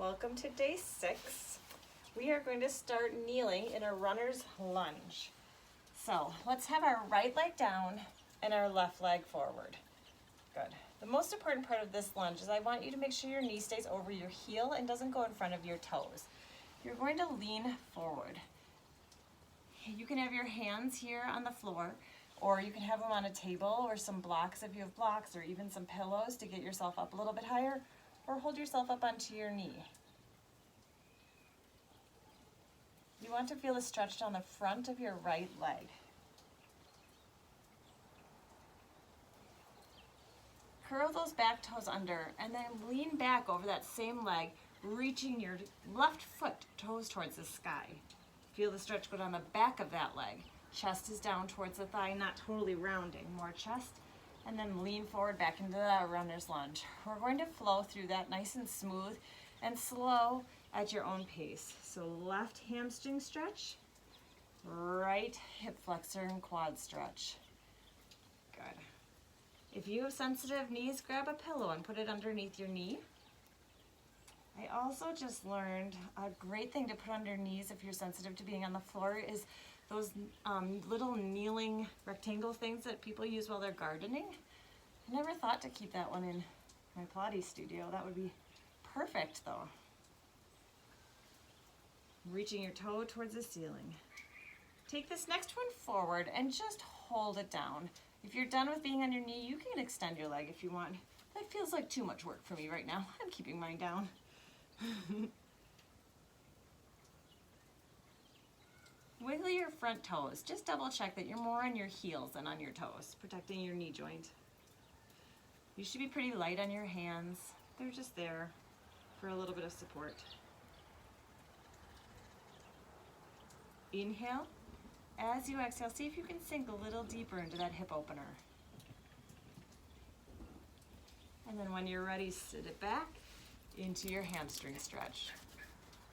Welcome to day 6. We are going to start kneeling in a runner's lunge. So let's have our right leg down and our left leg forward. Good. The most important part of this lunge is I want you to make sure your knee stays over your heel and doesn't go in front of your toes. You're going to lean forward. You can have your hands here on the floor, or you can have them on a table or some blocks if you have blocks, or even some pillows to get yourself up a little bit higher, or hold yourself up onto your knee. You want to feel the stretch down the front of your right leg. Curl those back toes under and then lean back over that same leg, reaching your left foot toes towards the sky. Feel the stretch go down the back of that leg. Chest is down towards the thigh, not totally rounding, more chest. And then lean forward back into that runner's lunge. We're going to flow through that nice and smooth and slow at your own pace. So left hamstring stretch, right hip flexor and quad stretch. Good. If you have sensitive knees, grab a pillow and put it underneath your knee. I also just learned a great thing to put under knees if you're sensitive to being on the floor is those little kneeling rectangle things that people use while they're gardening. I never thought to keep that one in my Pilates studio. That would be perfect though. Reaching your toe towards the ceiling. Take this next one forward and just hold it down. If you're done with being on your knee, you can extend your leg if you want. That feels like too much work for me right now. I'm keeping mine down. Wiggle your front toes. Just double check that you're more on your heels than on your toes, protecting your knee joint. You should be pretty light on your hands. They're just there for a little bit of support. Inhale. As you exhale, see if you can sink a little deeper into that hip opener. And then when you're ready, sit it back into your hamstring stretch.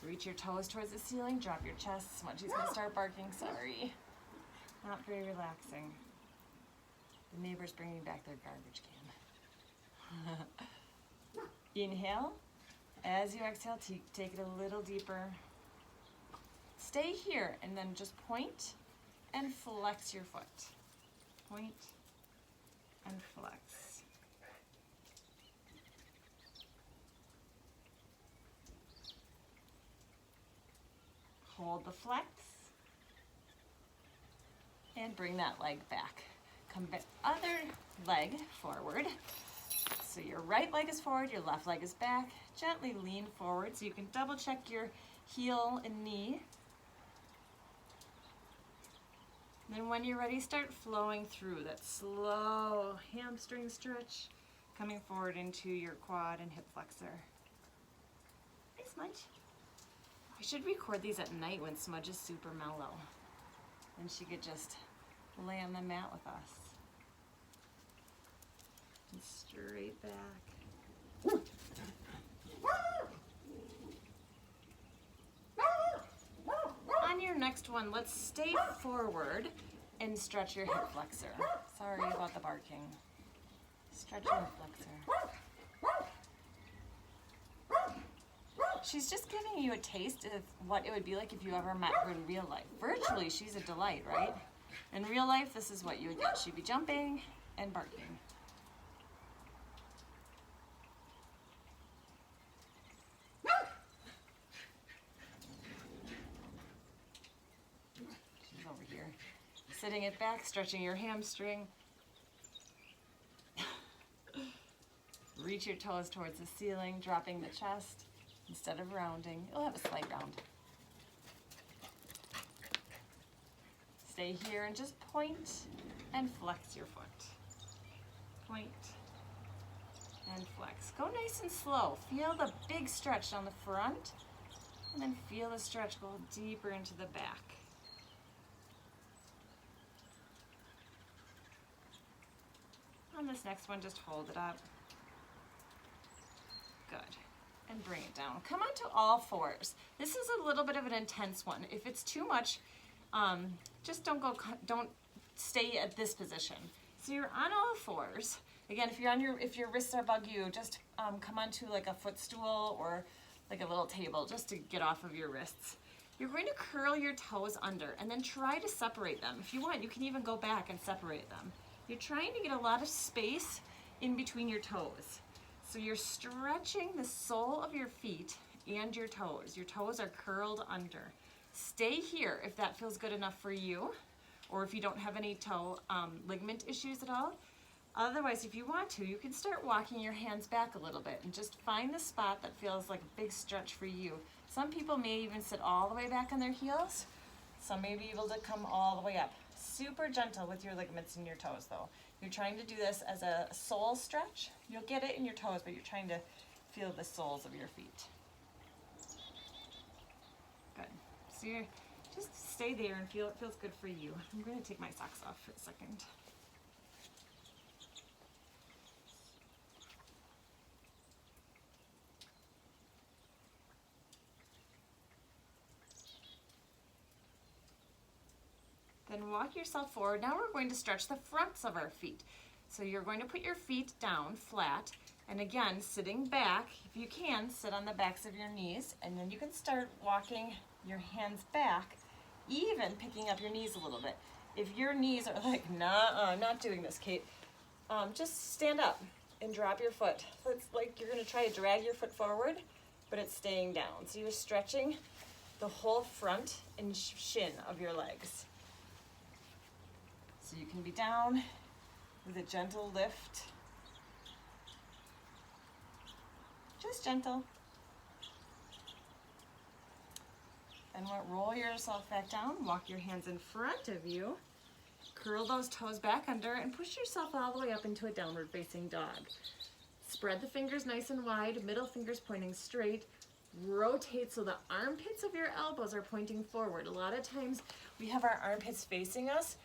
Reach your toes towards the ceiling, drop your chest. Smudgy's gonna start barking, sorry. Not very relaxing. The neighbor's bringing back their garbage can. Inhale. As you exhale, take it a little deeper. Stay here and then just point and flex your foot. Point and flex. Hold the flex and bring that leg back. Come back, other leg forward. So your right leg is forward, your left leg is back. Gently lean forward so you can double check your heel and knee. And then when you're ready, start flowing through that slow hamstring stretch, coming forward into your quad and hip flexor. Hey, Smudge. I should record these at night when Smudge is super mellow. And she could just lay on the mat with us. And straight back. On your next one, let's stay forward and stretch your hip flexor. Sorry about the barking. Stretch your hip flexor. She's just giving you a taste of what it would be like if you ever met her in real life. Virtually, she's a delight, right? In real life, this is what you would get. She'd be jumping and barking. She's over here. Sitting it back, stretching your hamstring. Reach your toes towards the ceiling, dropping the chest. Instead of rounding, you'll have a slight round. Stay here and just point and flex your foot. Point and flex. Go nice and slow. Feel the big stretch down the front, and then feel the stretch go deeper into the back. On this next one, just hold it up. Good. And bring it down. Come onto all fours. This is a little bit of an intense one. If it's too much, just don't stay at this position. So you're on all fours. Again, if your wrists are bug you, just come onto like a footstool or like a little table just to get off of your wrists. You're going to curl your toes under and then try to separate them. If you want, you can even go back and separate them. You're trying to get a lot of space in between your toes. So you're stretching the sole of your feet and your toes. Your toes are curled under. Stay here if that feels good enough for you, or if you don't have any toe ligament issues at all. Otherwise, if you want to, you can start walking your hands back a little bit and just find the spot that feels like a big stretch for you. Some people may even sit all the way back on their heels. Some may be able to come all the way up. Super gentle with your ligaments in your toes though. You're trying to do this as a sole stretch. You'll get it in your toes, but you're trying to feel the soles of your feet. Good. So you're just stay there and feel it feels good for you. I'm going to take my socks off for a second. Then walk yourself forward. Now we're going to stretch the fronts of our feet. So you're going to put your feet down flat, and again, sitting back, if you can, sit on the backs of your knees, and then you can start walking your hands back, even picking up your knees a little bit. If your knees are like, nah, not doing this, Kate, just stand up and drop your foot. It's like you're gonna try to drag your foot forward, but it's staying down. So you're stretching the whole front and shin of your legs. So you can be down with a gentle lift. Just gentle. Then roll yourself back down, walk your hands in front of you, curl those toes back under, and push yourself all the way up into a downward facing dog. Spread the fingers nice and wide, middle fingers pointing straight. Rotate so the armpits of your elbows are pointing forward. A lot of times we have our armpits facing us,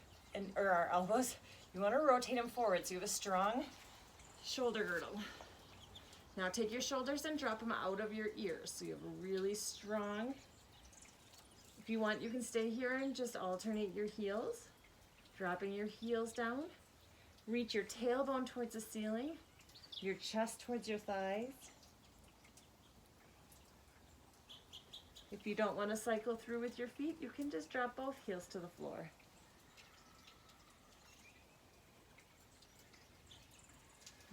or our elbows. You want to rotate them forward so you have a strong shoulder girdle. Now take your shoulders and drop them out of your ears so you have a really strong. If you want, you can stay here and just alternate your heels, dropping your heels down. Reach your tailbone towards the ceiling, your chest towards your thighs. If you don't want to cycle through with your feet, you can just drop both heels to the floor.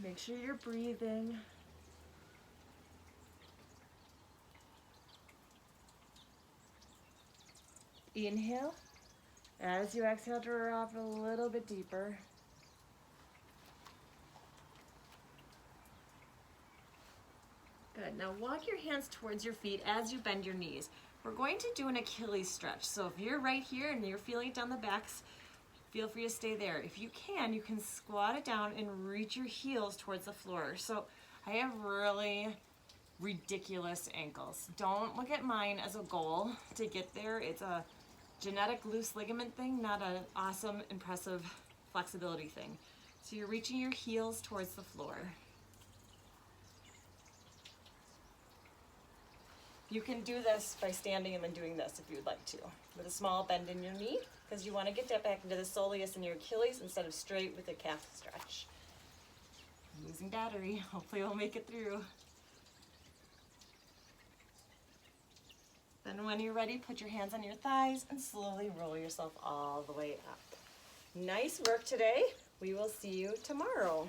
Make sure you're breathing. Inhale. As you exhale, drop a little bit deeper. Good. Now walk your hands towards your feet as you bend your knees. We're going to do an Achilles stretch. So if you're right here and you're feeling it down the backs, feel free to stay there. If you can squat it down and reach your heels towards the floor. So I have really ridiculous ankles. Don't look at mine as a goal to get there. It's a genetic loose ligament thing, not an awesome, impressive flexibility thing. So you're reaching your heels towards the floor. You can do this by standing and then doing this if you'd like to, with a small bend in your knee, because you want to get that back into the soleus and your Achilles instead of straight with a calf stretch. I'm losing battery. Hopefully we'll make it through. Then when you're ready, put your hands on your thighs and slowly roll yourself all the way up. Nice work today. We will see you tomorrow.